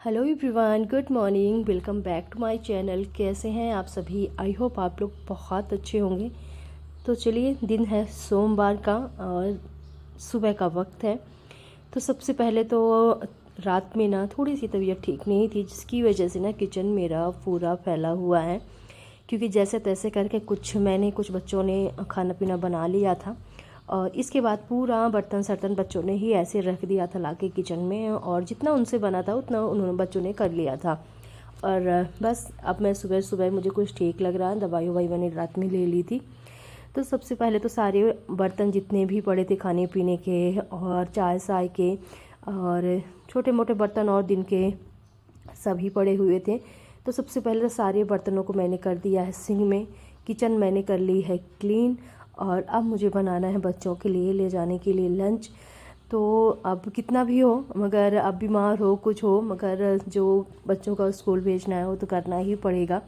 Hello everyone, good morning. Welcome back to my channel. कैसे हैं आप सभी? आई होप आप लोग बहुत अच्छे होंगे। तो चलिए, दिन है सोमवार का और सुबह का वक्त है। तो सबसे पहले तो रात में ना थोड़ी सी तबीयत ठीक नहीं थी, जिसकी वजह से ना किचन मेरा पूरा फैला हुआ है। क्योंकि जैसे तैसे करके कुछ बच्चों ने खाना पीना बना लिया था और इसके बाद पूरा बर्तन सर्तन बच्चों ने ही ऐसे रख दिया था लाके किचन में, और जितना उनसे बना था उतना उन्होंने बच्चों ने कर लिया था। और बस अब मैं सुबह सुबह मुझे कुछ ठीक लग रहा है, दवाई ववाई मैंने रात में ले ली थी। तो सबसे पहले तो सारे बर्तन जितने भी पड़े थे खाने पीने के और चाय साय के और छोटे मोटे बर्तन और दिन के सभी पड़े हुए थे। तो सबसे पहले तो सारे बर्तनों को मैंने कर दिया है सिंक में। किचन मैंने कर ली है क्लीन। और अब मुझे बनाना है बच्चों के लिए ले जाने के लिए लंच। तो अब कितना भी हो, मगर अब बीमार हो कुछ हो, मगर जो बच्चों का स्कूल भेजना है वो तो करना ही पड़ेगा।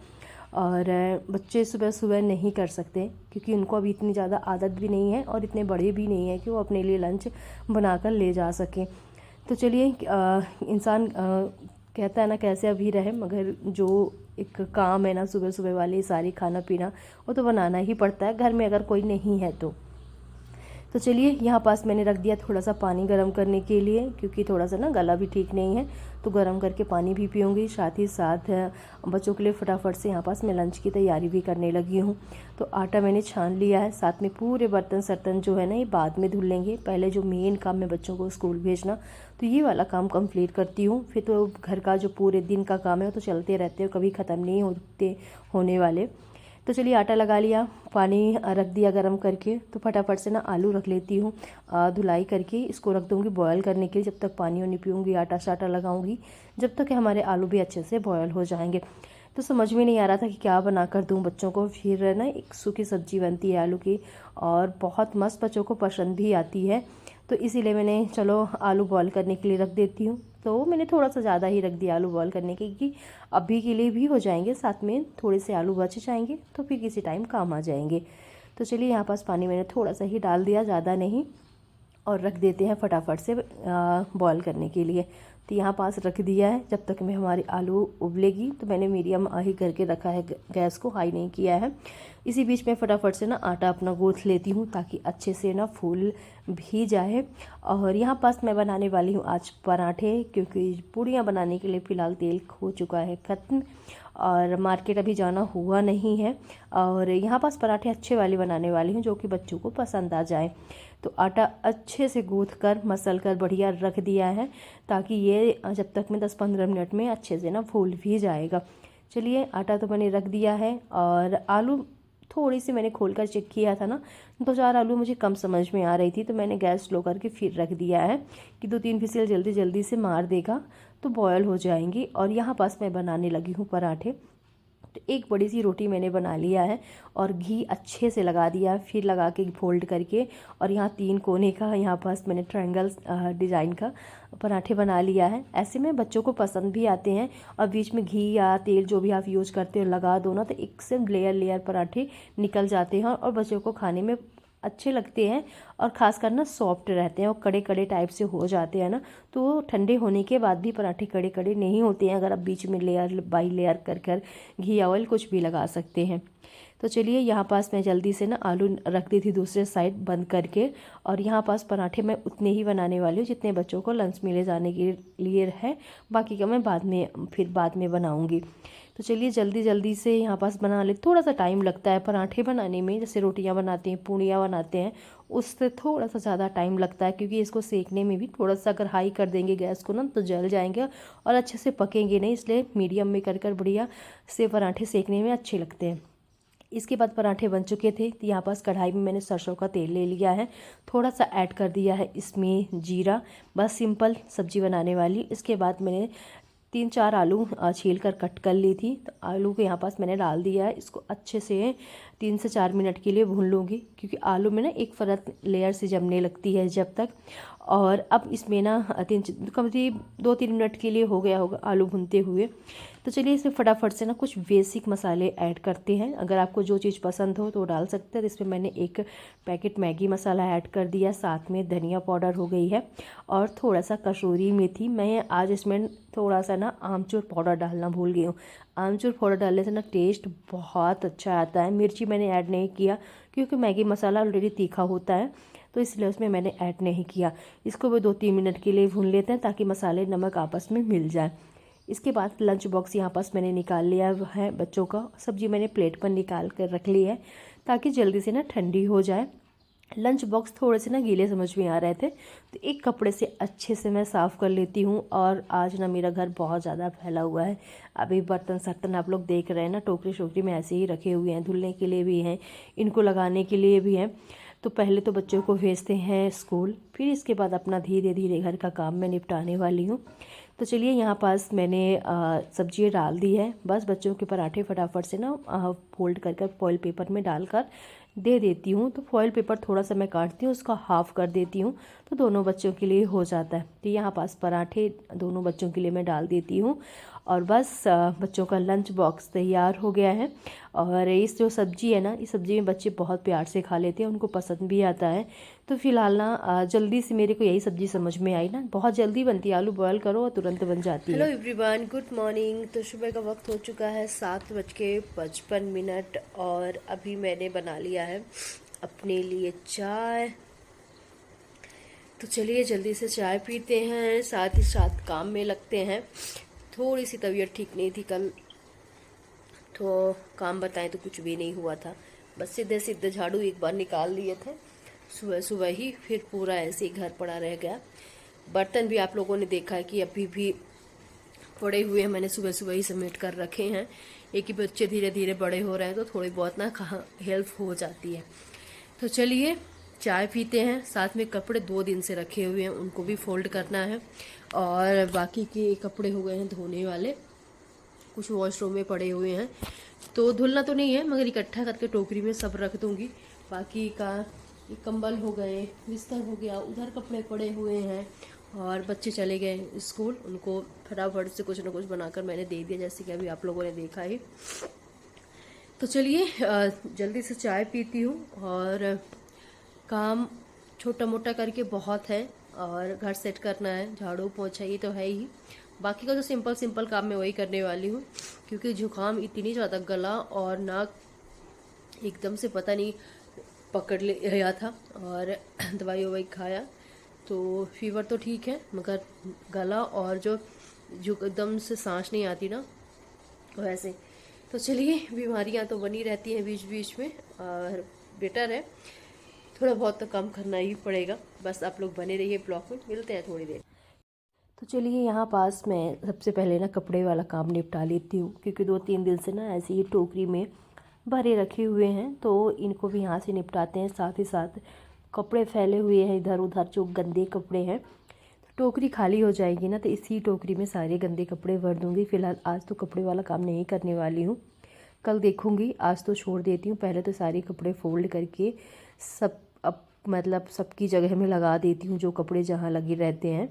और बच्चे सुबह सुबह नहीं कर सकते क्योंकि उनको अभी इतनी ज़्यादा आदत भी नहीं है और इतने बड़े भी नहीं है कि वो अपने लिए लंच बनाकर ले जा सकें। तो चलिए, इंसान कहता है ना कैसे अभी रहे, मगर जो एक काम है ना सुबह सुबह वाली सारी खाना पीना, वो तो बनाना ही पड़ता है घर में अगर कोई नहीं है तो चलिए, यहाँ पास मैंने रख दिया थोड़ा सा पानी गर्म करने के लिए, क्योंकि थोड़ा सा ना गला भी ठीक नहीं है। तो गर्म करके पानी भी पीऊँगी, साथ ही साथ बच्चों के लिए फटाफट से यहाँ पास मैं लंच की तैयारी भी करने लगी हूँ। तो आटा मैंने छान लिया है, साथ में पूरे बर्तन सर्तन जो है ना ये बाद में धुल लेंगे। पहले जो मेन काम है बच्चों को स्कूल भेजना, तो ये वाला काम कंप्लीट करती हूँ। फिर तो घर का जो पूरे दिन का काम है वो तो चलते रहते हैं, कभी ख़त्म नहीं होने वाले। तो चलिए, आटा लगा लिया, पानी रख दिया गरम करके। तो फटाफट से ना आलू रख लेती हूँ धुलाई करके। इसको रख दूँगी बॉयल करने के लिए, जब तक पानी वानी पीऊँगी आटा शाटा लगाऊँगी, जब तक हमारे आलू भी अच्छे से बॉयल हो जाएंगे। तो समझ में नहीं आ रहा था कि क्या बना कर दूँ बच्चों को। फिर ना एक सूखी सब्जी बनती है आलू की और बहुत मस्त, बच्चों को पसंद भी आती है। तो इसीलिए मैंने चलो आलू बॉयल करने के लिए रख देती हूँ। तो मैंने थोड़ा सा ज़्यादा ही रख दिया आलू बॉयल करने के, क्योंकि अभी के लिए भी हो जाएंगे, साथ में थोड़े से आलू बच जाएंगे तो फिर किसी टाइम काम आ जाएंगे। तो चलिए, यहाँ पास पानी मैंने थोड़ा सा ही डाल दिया, ज़्यादा नहीं, और रख देते हैं फटाफट से बॉयल करने के लिए। तो यहाँ पास रख दिया है, जब तक में हमारी आलू उबलेगी। तो मैंने मीडियम ही करके रखा है, गैस को हाई नहीं किया है। इसी बीच में फटाफट से ना आटा अपना गूँथ लेती हूँ ताकि अच्छे से ना फूल भी जाए। और यहाँ पास मैं बनाने वाली हूँ आज पराठे, क्योंकि पूड़ियाँ बनाने के लिए फ़िलहाल तेल हो चुका है ख़त्म और मार्केट अभी जाना हुआ नहीं है। और यहाँ पास पराठे अच्छे वाले बनाने वाली हूँ जो कि बच्चों को पसंद आ जाए। तो आटा अच्छे से गूँथ कर मसल कर बढ़िया रख दिया है, ताकि ये जब तक में 10-15 मिनट में अच्छे से ना फूल भी जाएगा। चलिए, आटा तो मैंने रख दिया है। और आलू थोड़ी सी मैंने खोल कर चेक किया था ना, 2-4 आलू मुझे कम समझ में आ रही थी, तो मैंने गैस स्लो करके फिर रख दिया है कि 2-3 विसिल जल्दी जल्दी से मार देगा तो बॉयल हो जाएंगी। और यहाँ पास मैं बनाने लगी हूँ पराठे। तो एक बड़ी सी रोटी मैंने बना लिया है और घी अच्छे से लगा दिया, फिर लगा के फोल्ड करके, और यहाँ 3 कोने का यहाँ पास मैंने ट्रायंगल डिज़ाइन का पराठे बना लिया है। ऐसे में बच्चों को पसंद भी आते हैं। और बीच में घी या तेल जो भी आप यूज़ करते हो लगा दो ना, तो एक से लेयर लेयर पराठे निकल जाते हैं और बच्चों को खाने में अच्छे लगते हैं। और ख़ासकर ना सॉफ्ट रहते हैं और कड़े कड़े टाइप से हो जाते हैं ना, तो ठंडे होने के बाद भी पराठे कड़े कड़े नहीं होते हैं अगर आप बीच में लेयर बाई लेयर कर कर घी ऑयल कुछ भी लगा सकते हैं। तो चलिए, यहाँ पास मैं जल्दी से ना आलू रख दी थी दूसरे साइड बंद करके। और यहाँ पास पराठे मैं उतने ही बनाने वाली हूँ जितने बच्चों को लंच में ले जाने के लिए है, बाकी का मैं बाद में बनाऊँगी। तो चलिए, जल्दी जल्दी से यहाँ पास बना ले। थोड़ा सा टाइम लगता है पराठे बनाने में, जैसे रोटियाँ बनाते हैं पूड़ियाँ बनाते हैं उससे थोड़ा सा ज़्यादा टाइम लगता है, क्योंकि इसको सेकने में भी थोड़ा सा अगर हाई कर देंगे गैस को ना तो जल जाएंगे और अच्छे से पकेंगे नहीं, इसलिए मीडियम में कर कर बढ़िया से पराठे सेकने में अच्छे लगते हैं। इसके बाद पराठे बन चुके थे, तो यहाँ पास कढ़ाई में मैंने सरसों का तेल ले लिया है, थोड़ा सा ऐड कर दिया है इसमें जीरा। बस सिंपल सब्जी बनाने वाली। इसके बाद मैंने 3-4 आलू छील कर कट कर ली थी, तो आलू को यहाँ पास मैंने डाल दिया है। इसको अच्छे से 3 से 4 मिनट के लिए भून लूँगी, क्योंकि आलू में ना एक परत लेयर से जमने लगती है जब तक। और अब इसमें ना करीब 2-3 मिनट के लिए हो गया होगा आलू भूनते हुए। तो चलिए इसमें फटाफट से ना कुछ बेसिक मसाले ऐड करते हैं। अगर आपको जो चीज़ पसंद हो तो डाल सकते हैं। तो इसमें मैंने एक पैकेट मैगी मसाला ऐड कर दिया, साथ में धनिया पाउडर हो गई है और थोड़ा सा कसूरी मेथी। मैं आज इसमें थोड़ा सा ना आमचूर पाउडर डालना भूल गई हूँ। आमचूर पाउडर डालने से ना टेस्ट बहुत अच्छा आता है। मिर्ची मैंने ऐड नहीं किया क्योंकि मैगी मसाला ऑलरेडी तीखा होता है, तो इसलिए उसमें मैंने ऐड नहीं किया। इसको भी 2-3 मिनट के लिए भून लेते हैं ताकि मसाले नमक आपस में मिल जाए। इसके बाद लंच बॉक्स यहाँ पास मैंने निकाल लिया है बच्चों का। सब्जी मैंने प्लेट पर निकाल कर रख ली है ताकि जल्दी से ना ठंडी हो जाए। लंच बॉक्स थोड़े से ना गीले समझ में आ रहे थे, तो एक कपड़े से अच्छे से मैं साफ़ कर लेती हूँ। और आज ना मेरा घर बहुत ज़्यादा फैला हुआ है। अभी बर्तन सर्तन आप लोग देख रहे हैं ना, टोकरी शोकरी में ऐसे ही रखे हुए हैं, धुलने के लिए भी हैं, इनको लगाने के लिए भी हैं। तो पहले तो बच्चों को भेजते हैं स्कूल, फिर इसके बाद अपना धीरे धीरे घर का काम मैं निपटाने वाली हूँ। तो चलिए यहाँ पास मैंने सब्जी डाल दी है। बस बच्चों के पराठे फटाफट से ना फोल्ड कर फॉइल पेपर में डालकर दे देती हूँ। तो फॉइल पेपर थोड़ा सा मैं काटती हूँ, उसका हाफ़ कर देती हूँ, तो दोनों बच्चों के लिए हो जाता है। तो यहाँ पास पराठे दोनों बच्चों के लिए मैं डाल देती हूँ और बस बच्चों का लंच बॉक्स तैयार हो गया है। और इस जो सब्ज़ी है ना, इस सब्ज़ी में बच्चे बहुत प्यार से खा लेते हैं, उनको पसंद भी आता है। तो फिलहाल ना जल्दी से मेरे को यही सब्ज़ी समझ में आई ना, बहुत जल्दी बनती है, आलू बॉयल करो और तुरंत बन जाती है। Hello everyone, good morning. तो सुबह का वक्त हो चुका है 7:55 और अभी मैंने बना लिया है अपने लिए चाय। तो चलिए जल्दी से चाय पीते हैं, साथ ही साथ काम में लगते हैं। थोड़ी सी तबीयत ठीक नहीं थी कल, तो काम बताएं तो कुछ भी नहीं हुआ था। बस सीधे सीधे झाड़ू एक बार निकाल लिए थे सुबह सुबह ही, फिर पूरा ऐसे ही घर पड़ा रह गया। बर्तन भी आप लोगों ने देखा है कि अभी भी पड़े हुए हैं, मैंने सुबह सुबह ही समेट कर रखे हैं। एक ही बच्चे धीरे धीरे बड़े हो रहे हैं तो थोड़ी बहुत ना हेल्प हो जाती है। तो चलिए चाय पीते हैं, साथ में कपड़े 2 दिन से रखे हुए हैं उनको भी फोल्ड करना है। और बाकी के कपड़े हो गए हैं धोने वाले, कुछ वॉशरूम में पड़े हुए हैं, तो धुलना तो नहीं है मगर इकट्ठा करके टोकरी में सब रख दूंगी। बाकी का कंबल हो गए, बिस्तर हो गया, उधर कपड़े पड़े हुए हैं। और बच्चे चले गए स्कूल, उनको फटाफट से कुछ ना कुछ बनाकर मैंने दे दिया, जैसे कि अभी आप लोगों ने देखा ही। तो चलिए जल्दी से चाय पीती हूँ। और काम छोटा मोटा करके बहुत है, और घर सेट करना है, झाड़ू पोछा ये तो है ही। बाकी का जो सिंपल सिंपल काम मैं वही करने वाली हूँ, क्योंकि जुकाम इतनी ज़्यादा गला और नाक एकदम से पता नहीं पकड़ लिया था, और दवाई ववाई खाया तो फीवर तो ठीक है, मगर गला और जो एकदम से सांस नहीं आती ना वैसे। तो चलिए बीमारियां तो बनी रहती हैं बीच बीच में, और बेटर है थोड़ा बहुत तो कम करना ही पड़ेगा। बस आप लोग बने रहिए ब्लॉग में, मिलते हैं थोड़ी देर। तो चलिए यहाँ पास मैं सबसे पहले ना कपड़े वाला काम निपटा लेती हूँ, क्योंकि 2-3 दिन से ना ऐसे ही टोकरी में भरे रखे हुए हैं, तो इनको भी यहाँ से निपटाते हैं। साथ ही साथ कपड़े फैले हुए हैं इधर उधर, जो गंदे कपड़े हैं, तो टोकरी खाली हो जाएगी ना, तो इसी टोकरी में सारे गंदे कपड़े भर दूँगी। फ़िलहाल आज तो कपड़े वाला काम नहीं करने वाली हूँ, कल देखूँगी, आज तो छोड़ देती हूँ। पहले तो सारे कपड़े फोल्ड करके सब मतलब सबकी जगह में लगा देती हूँ, जो कपड़े जहाँ लगे रहते हैं।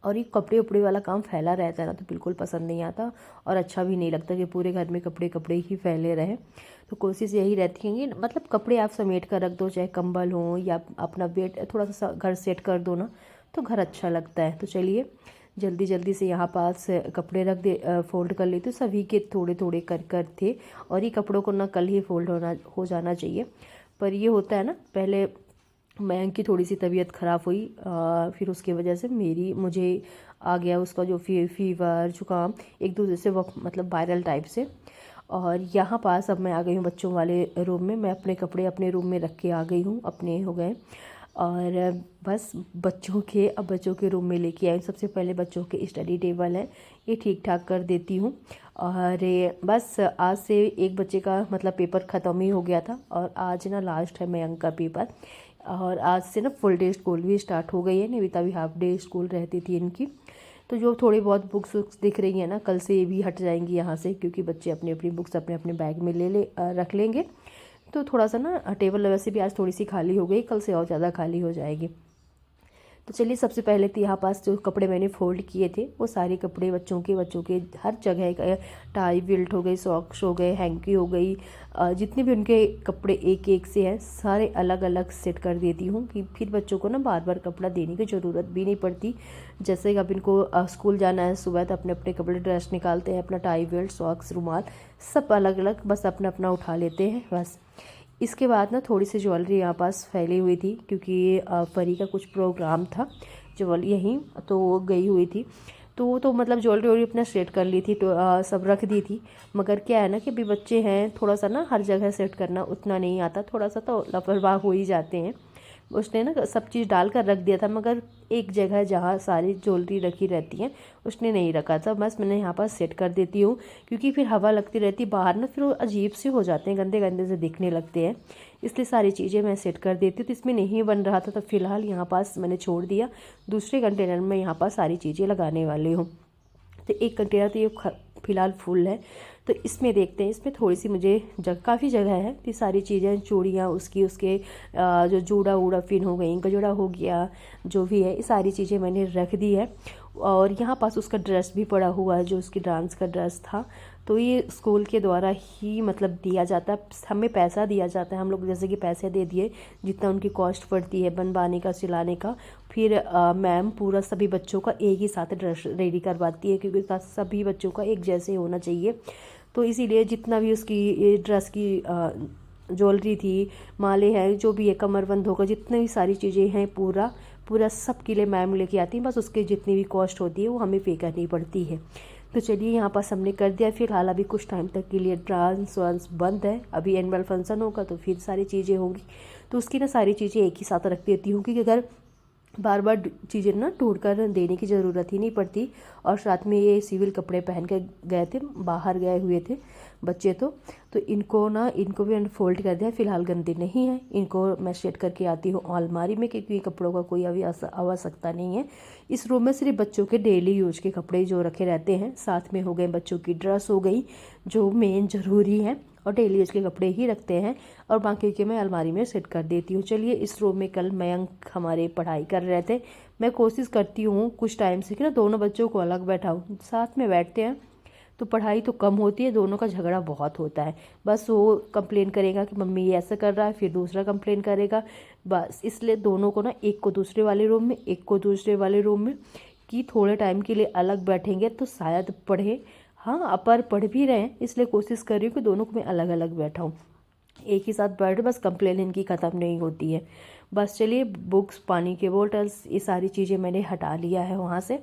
और ये कपड़े उपड़े वाला काम फैला रहता है ना, तो बिल्कुल पसंद नहीं आता और अच्छा भी नहीं लगता कि पूरे घर में कपड़े कपड़े ही फैले रहे। तो कोशिश यही रहती है कि मतलब कपड़े आप समेट कर रख दो, चाहे कंबल हो या अपना बेड, थोड़ा सा घर सेट कर दो ना, तो घर अच्छा लगता है। तो चलिए जल्दी जल्दी से यहाँ पास कपड़े रख दे, फोल्ड कर लेती हूँ। सभी के थोड़े थोड़े कर थे, और ये कपड़ों को ना कल ही फोल्ड हो जाना चाहिए, पर ये होता है ना, पहले मयंक की थोड़ी सी तबीयत ख़राब हुई, फिर उसकी वजह से मुझे आ गया उसका जो फीवर जुकाम, एक दूसरे से वो मतलब वायरल टाइप से। और यहाँ पास अब मैं आ गई हूँ बच्चों वाले रूम में, मैं अपने कपड़े अपने रूम में रख के आ गई हूँ, अपने हो गए। और बस बच्चों के रूम में लेके आई। सबसे पहले बच्चों के स्टडी टेबल है, ये ठीक ठाक कर देती हूँ। और बस आज से एक बच्चे का मतलब पेपर ख़त्म ही हो गया था, और आज ना लास्ट है मयंक का पेपर। और आज से ना फुल डे स्कूल भी स्टार्ट हो गई है, निविता भी हाफ डे स्कूल रहती थी इनकी। तो जो थोड़ी बहुत बुक्स दिख रही हैं ना, कल से ये भी हट जाएंगी यहाँ से, क्योंकि बच्चे अपनी अपनी बुक्स अपने अपने बैग में रख लेंगे। तो थोड़ा सा ना टेबल वैसे भी आज थोड़ी सी खाली हो गई, कल से और ज़्यादा खाली हो जाएगी। तो चलिए सबसे पहले तो यहाँ पास जो कपड़े मैंने फ़ोल्ड किए थे वो सारे कपड़े बच्चों के हर जगह, टाई बेल्ट हो गई, सॉक्स हो गए, हैंकी हो गई, जितने भी उनके कपड़े एक एक से हैं सारे अलग अलग सेट कर देती हूँ कि फिर बच्चों को ना बार बार कपड़ा देने की ज़रूरत भी नहीं पड़ती। जैसे कि अब इनको स्कूल जाना है सुबह तो अपने अपने कपड़े ड्रेस निकालते हैं, अपना टाई बेल्ट, सॉक्स, रुमाल सब अलग अलग बस अपना अपना उठा लेते हैं बस। इसके बाद ना थोड़ी सी ज्वेलरी यहाँ पास फैली हुई थी क्योंकि परी का कुछ प्रोग्राम था ज्वेलरी यहीं, तो वो गई हुई थी। तो वो तो मतलब ज्वेलरी वोलरी अपना सेट कर ली थी, तो सब रख दी थी। मगर क्या है ना कि अभी बच्चे हैं, थोड़ा सा ना हर जगह सेट करना उतना नहीं आता, थोड़ा सा तो लापरवाह हो ही जाते हैं। उसने ना सब चीज़ डाल कर रख दिया था, मगर एक जगह जहाँ सारी ज्वेलरी रखी रहती हैं उसने नहीं रखा था। बस मैंने यहाँ पर सेट कर देती हूँ क्योंकि फिर हवा लगती रहती बाहर ना, फिर वो अजीब से हो जाते हैं, गंदे गंदे से दिखने लगते हैं, इसलिए सारी चीज़ें मैं सेट कर देती हूँ। तो इसमें नहीं बन रहा था तो फिलहाल यहाँ पास मैंने छोड़ दिया, दूसरे कंटेनर में यहाँ पास सारी चीज़ें लगाने वाली हूँ। तो एक कंटेनर तो ये फ़िलहाल फुल है, तो इसमें देखते हैं, इसमें थोड़ी सी मुझे काफ़ी जगह है। तो सारी चीज़ें, चूड़ियाँ उसके जो जूड़ा वूड़ा पिन हो गई, गजड़ा हो गया, जो भी है ये सारी चीज़ें मैंने रख दी है। और यहाँ पास उसका ड्रेस भी पड़ा हुआ है जो उसकी डांस का ड्रेस था, तो ये स्कूल के द्वारा ही मतलब दिया जाता है, हमें पैसा दिया जाता है, हम लोग जैसे कि पैसे दे दिए जितना उनकी कॉस्ट पड़ती है बनवाने का, सिलाने का, फिर मैम पूरा सभी बच्चों का एक ही साथ ड्रेस रेडी करवाती है क्योंकि सभी बच्चों का एक जैसे होना चाहिए। तो इसीलिए जितना भी उसकी ड्रेस की ज्वेलरी थी, माले हैं, जो भी है, कमरबंद होगा, जितनी भी सारी चीज़ें हैं पूरा सब के लिए मैम लेके आती हैं, बस उसके जितनी भी कॉस्ट होती है वो हमें पे करनी पड़ती है। तो चलिए यहाँ पास हमने कर दिया। फिलहाल अभी कुछ टाइम तक के लिए डांस वांस बंद है, अभी एनुअल फंक्शन होगा तो फिर सारी चीज़ें होंगी, तो उसकी ना सारी चीज़ें एक ही साथ रख देती हूँ क्योंकि अगर बार बार चीज़ें ना ढूंढ कर देने की ज़रूरत ही नहीं पड़ती। और साथ में ये सिविल कपड़े पहन के गए थे, बाहर गए हुए थे बच्चे, तो इनको भी मैंने फोल्ड कर दिया। फ़िलहाल गंदे नहीं है, इनको मैं सेट करके आती हूँ अलमारी में क्योंकि कपड़ों का कोई अभी आवश्यकता नहीं है। इस रूम में सिर्फ बच्चों के डेली यूज के कपड़े जो रखे रहते हैं, साथ में हो गए बच्चों की ड्रेस हो गई जो मेन ज़रूरी है, और डेली यूज के कपड़े ही रखते हैं, और बाकी के मैं अलमारी में सेट कर देती हूँ। चलिए इस रूम में कल मयंक हमारे पढ़ाई कर रहे थे, मैं कोशिश करती हूँ कुछ टाइम से कि ना दोनों बच्चों को अलग बैठाऊँ, साथ में बैठते हैं तो पढ़ाई तो कम होती है, दोनों का झगड़ा बहुत होता है। बस वो कंप्लेन करेगा कि मम्मी ये ऐसा कर रहा है, फिर दूसरा कंप्लेन करेगा, बस इसलिए दोनों को ना, एक को दूसरे वाले रूम में, एक को दूसरे वाले रूम में, कि थोड़े टाइम के लिए अलग बैठेंगे तो शायद पढ़े। हाँ, अपर पढ़ भी रहे हैं, इसलिए कोशिश कर रही हूँ कि दोनों को मैं अलग अलग बैठाऊँ, एक ही साथ बैठ, बस कंप्लेन इनकी ख़त्म नहीं होती है। बस चलिए बुक्स, पानी के बोतल्स, ये सारी चीज़ें मैंने हटा लिया है वहाँ से,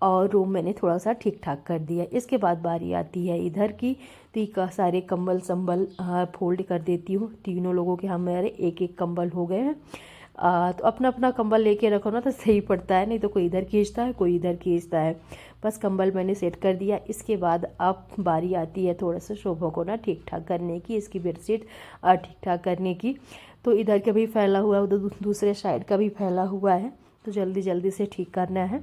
और रूम मैंने थोड़ा सा ठीक ठाक कर दिया। इसके बाद बारी आती है इधर की, तो ये सारे कंबल संबल फोल्ड कर देती हूँ। तीनों लोगों के हमारे एक एक कंबल हो गए हैं, तो अपना अपना कंबल लेके रखो ना तो सही पड़ता है, नहीं तो कोई इधर खींचता है कोई इधर खींचता है। बस कंबल मैंने सेट कर दिया। इसके बाद अब बारी आती है थोड़ा सा शोभा को ना ठीक ठाक करने की, इसकी बेडशीट ठीक ठाक करने की। तो इधर का भी फैला हुआ है, उधर दूसरे साइड का भी फैला हुआ है, तो जल्दी जल्दी से ठीक करना है।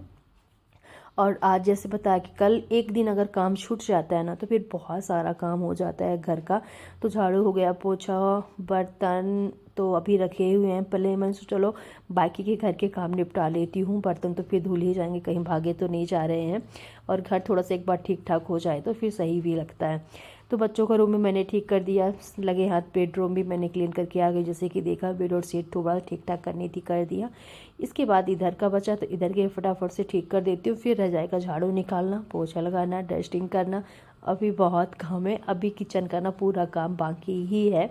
और आज जैसे बताया कि कल एक दिन अगर काम छूट जाता है ना तो फिर बहुत सारा काम हो जाता है घर का। तो झाड़ू हो गया, पोछा, बर्तन तो अभी रखे हुए हैं, पहले मैंने सोचा चलो बाकी के घर के काम निपटा लेती हूँ, बर्तन तो फिर धुल ही जाएंगे, कहीं भागे तो नहीं जा रहे हैं, और घर थोड़ा सा एक बार ठीक ठाक हो जाए तो फिर सही भी लगता है। तो बच्चों का रूम में मैंने ठीक कर दिया, लगे हाथ बेडरूम भी मैंने क्लीन करके आ गई, जैसे कि देखा बेड और सीट थोड़ा ठीक ठाक करनी थी, कर दिया। इसके बाद इधर का बचा तो इधर के फटाफट से ठीक कर देती हूँ, फिर रह जाएगा झाड़ू निकालना, पोछा लगाना, डस्टिंग करना, अभी बहुत काम है, अभी किचन का ना पूरा काम बाकी ही है।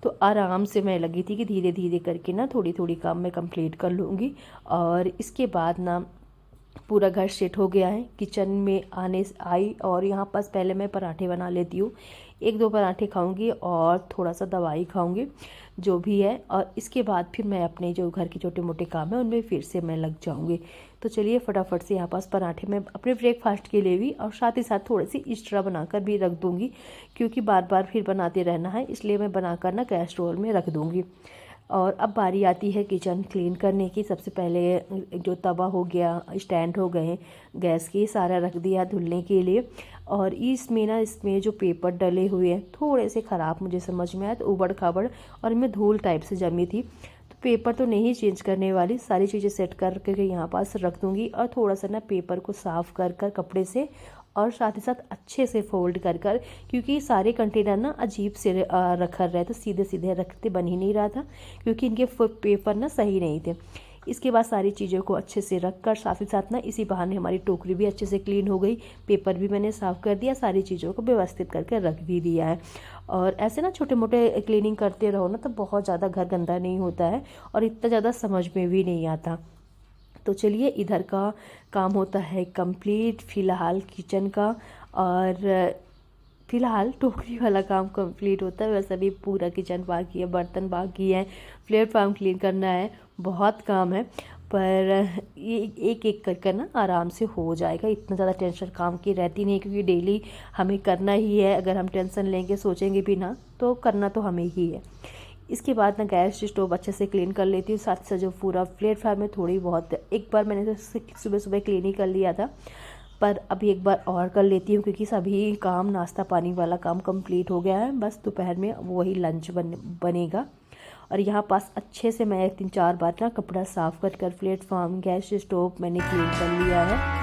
तो आराम से मैं लगी थी कि धीरे धीरे करके ना थोड़ी थोड़ी काम मैं कंप्लीट कर लूँगी। और इसके बाद ना पूरा घर सेट हो गया है, किचन में आई, और यहाँ पास पहले मैं पराठे बना लेती हूँ, एक दो पराठे खाऊंगी और थोड़ा सा दवाई खाऊंगी जो भी है, और इसके बाद फिर मैं अपने जो घर के छोटे मोटे काम है उनमें फिर से मैं लग जाऊंगी। तो चलिए फटाफट से यहाँ पास पराठे मैं अपने ब्रेकफास्ट के लिए भी और साथ ही साथ थोड़ी सी एक्स्ट्रा बनाकर भी रख दूँगी, क्योंकि बार बार फिर बनाते रहना है, इसलिए मैं बनाकर ना कैस्ट्रोल में रख दूँगी। और अब बारी आती है किचन क्लीन करने की। सबसे पहले जो तवा हो गया, स्टैंड हो गए गैस की, सारा रख दिया धुलने के लिए। और इसमें जो पेपर डले हुए हैं थोड़े से ख़राब मुझे समझ में आया, तो उबड़ खाबड़ और इनमें धूल टाइप से जमी थी। तो पेपर तो नहीं चेंज करने वाली, सारी चीज़ें सेट करके यहाँ पास रख दूँगी। और थोड़ा सा ना पेपर को साफ़ कर कर कपड़े से, और साथ ही साथ अच्छे से फोल्ड कर कर, क्योंकि सारे कंटेनर ना अजीब से रखा रहे, तो सीधे सीधे रखते बन ही नहीं रहा था, क्योंकि इनके पेपर ना सही नहीं थे। इसके बाद सारी चीज़ों को अच्छे से रख कर, साथ ही साथ ना इसी बहाने हमारी टोकरी भी अच्छे से क्लीन हो गई, पेपर भी मैंने साफ़ कर दिया, सारी चीज़ों को व्यवस्थित करके रख भी दिया है। और ऐसे ना छोटे मोटे क्लीनिंग करते रहो ना, तो बहुत ज़्यादा घर गंदा नहीं होता है और इतना ज़्यादा समझ में भी नहीं आता। तो चलिए, इधर का काम होता है कंप्लीट फ़िलहाल किचन का, और फ़िलहाल टोकरी वाला काम कंप्लीट होता है। वैसे भी पूरा किचन बाकी है, बर्तन बाकी हैं, प्लेटफॉर्म क्लीन करना है, बहुत काम है। पर ये एक एक कर कर ना आराम से हो जाएगा, इतना ज़्यादा टेंशन काम की रहती नहीं, क्योंकि डेली हमें करना ही है। अगर हम टेंशन लेंगे, सोचेंगे भी ना, तो करना तो हमें ही है। इसके बाद ना गैस स्टोव अच्छे से क्लीन कर लेती हूँ, साथ से जो पूरा प्लेटफॉर्म में थोड़ी बहुत, एक बार मैंने सुबह सुबह क्लीन ही कर लिया था, पर अभी एक बार और कर लेती हूँ, क्योंकि सभी काम नाश्ता पानी वाला काम कंप्लीट हो गया है। बस दोपहर में वही लंच बनेगा। और यहाँ पास अच्छे से मैं 3-4 बार ना कपड़ा साफ़ कर कर प्लेटफॉर्म, गैस स्टोव मैंने क्लीन कर लिया है।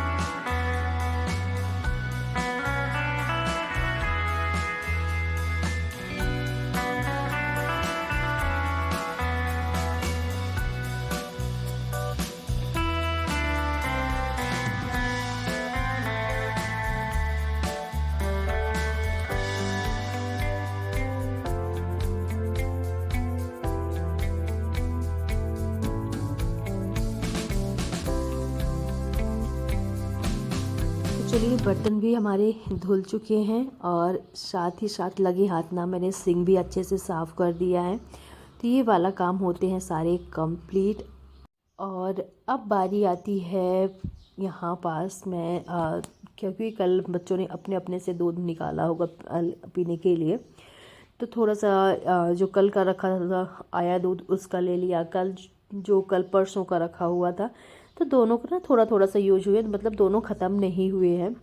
चलिए, बर्तन भी हमारे धुल चुके हैं, और साथ ही साथ लगे हाथ ना मैंने सिंक भी अच्छे से साफ़ कर दिया है। तो ये वाला काम होते हैं सारे कंप्लीट। और अब बारी आती है यहाँ पास मैं क्योंकि कल बच्चों ने अपने अपने से दूध निकाला होगा पीने के लिए, तो थोड़ा सा जो कल का रखा था आया दूध, उसका ले लिया। कल परसों का रखा हुआ था, तो दोनों को ना थोड़ा थोड़ा सा यूज हुए, मतलब दोनों ख़त्म नहीं हुए हैं।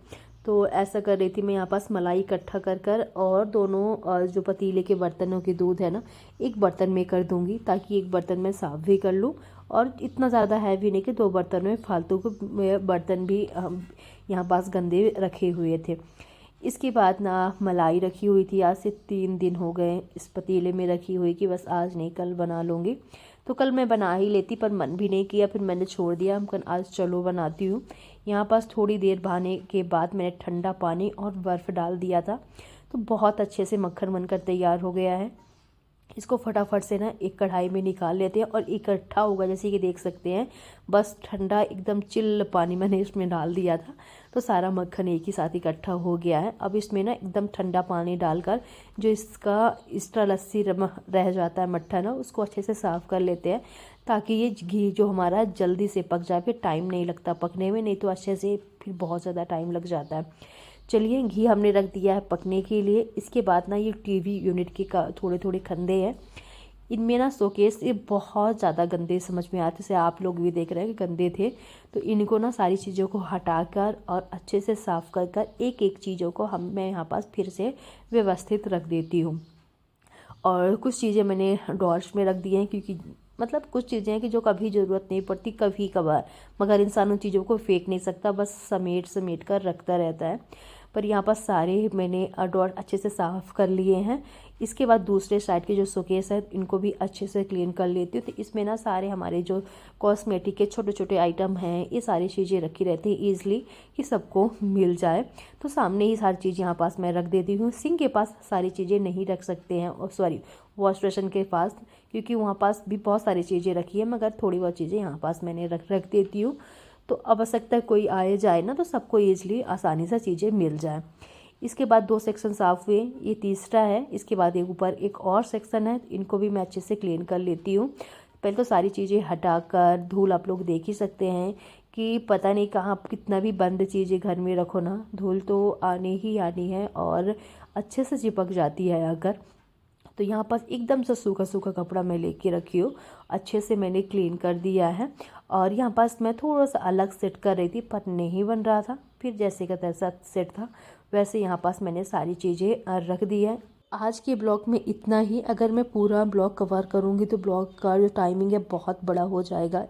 तो ऐसा कर रही थी मैं यहाँ पास, मलाई इकट्ठा कर कर, और दोनों जो पतीले के बर्तनों के दूध है ना, एक बर्तन में कर दूँगी, ताकि एक बर्तन में साफ़ भी कर लूँ, और इतना ज़्यादा हैवी नहीं कि 2 बर्तन में फालतू के बर्तन भी हम यहाँ पास गंदे रखे हुए थे। इसके बाद ना मलाई रखी हुई थी, आज से 3 दिन हो गए इस पतीले में रखी हुई, कि बस आज नहीं कल बना लूँगी। तो कल मैं बना ही लेती, पर मन भी नहीं किया, फिर मैंने छोड़ दिया। हम कल आज चलो बनाती हूँ। यहाँ पास थोड़ी देर बहाने के बाद मैंने ठंडा पानी और बर्फ़ डाल दिया था, तो बहुत अच्छे से मक्खन बनकर तैयार हो गया है। इसको फटाफट से ना एक कढ़ाई में निकाल लेते हैं, और इकट्ठा होगा, जैसे कि देख सकते हैं। बस ठंडा एकदम चिल्ल पानी मैंने इसमें डाल दिया था, तो सारा मक्खन एक ही साथ इकट्ठा हो गया है। अब इसमें ना एकदम ठंडा पानी डालकर, जो इसका एक्स्ट्रा लस्सी रह जाता है मट्ठा ना, उसको अच्छे से साफ़ कर लेते हैं, ताकि ये घी जो हमारा जल्दी से पक जाए। फिर टाइम नहीं लगता पकने में, नहीं तो अच्छे से फिर बहुत ज़्यादा टाइम लग जाता है। चलिए, घी हमने रख दिया है पकने के लिए। इसके बाद ना ये टीवी यूनिट के थोड़े थोड़े खंदे हैं, इनमें ना शोकेस ये बहुत ज़्यादा गंदे समझ में आते, जैसे आप लोग भी देख रहे हैं कि गंदे थे। तो इनको ना सारी चीज़ों को हटाकर और अच्छे से साफ़ कर कर एक एक चीज़ों को मैं यहाँ पास फिर से व्यवस्थित रख देती हूँ। और कुछ चीज़ें मैंने ड्रॉर्स में रख दी हैं, क्योंकि मतलब कुछ चीज़ें हैं कि जो कभी ज़रूरत नहीं पड़ती, कभी कभार, मगर इंसान उन चीज़ों को फेंक नहीं सकता, बस समेट समेट कर रखता रहता है। पर यहाँ पर सारे मैंने ड्रॉर अच्छे से साफ़ कर लिए हैं। इसके बाद दूसरे साइड के जो शोकेस है, इनको भी अच्छे से क्लीन कर लेती हूँ। तो इसमें ना सारे हमारे जो कॉस्मेटिक के छोटे छोटे आइटम हैं, ये सारी चीज़ें रखी रहती हैं ईज़िली, कि सबको मिल जाए। तो सामने ही सारी चीज़ यहाँ पास मैं रख देती हूँ। सिंक के पास सारी चीज़ें नहीं रख सकते हैं, और सॉरी, वॉश बेसिन के पास, क्योंकि वहाँ पास भी बहुत सारी चीज़ें रखी है, मगर थोड़ी बहुत चीज़ें यहाँ पास मैंने रख देती हूँ। तो अब आवश्यकता है कोई आए जाए ना, तो सबको ईज़िली आसानी से चीज़ें मिल जाए। इसके बाद 2 सेक्शन साफ़ हुए, ये तीसरा है। इसके बाद एक ऊपर एक और सेक्शन है, इनको भी मैं अच्छे से क्लीन कर लेती हूँ। पहले तो सारी चीज़ें हटाकर, धूल आप लोग देख ही सकते हैं कि पता नहीं कहाँ, कितना भी बंद चीज़ें घर में रखो ना, धूल तो आनी ही आनी है, और अच्छे से चिपक जाती है अगर। तो यहाँ पास एकदम से सूखा सूखा कपड़ा मैं लेके रखी हूँ, अच्छे से मैंने क्लीन कर दिया है। और यहाँ पास मैं थोड़ा सा अलग सेट कर रही थी पर नहीं बन रहा था, फिर जैसे का तैसा सेट था वैसे यहाँ पास मैंने सारी चीज़ें रख दी है। आज के ब्लॉग में इतना ही। अगर मैं पूरा ब्लॉग कवर करूँगी तो ब्लॉग का जो टाइमिंग है बहुत बड़ा हो जाएगा,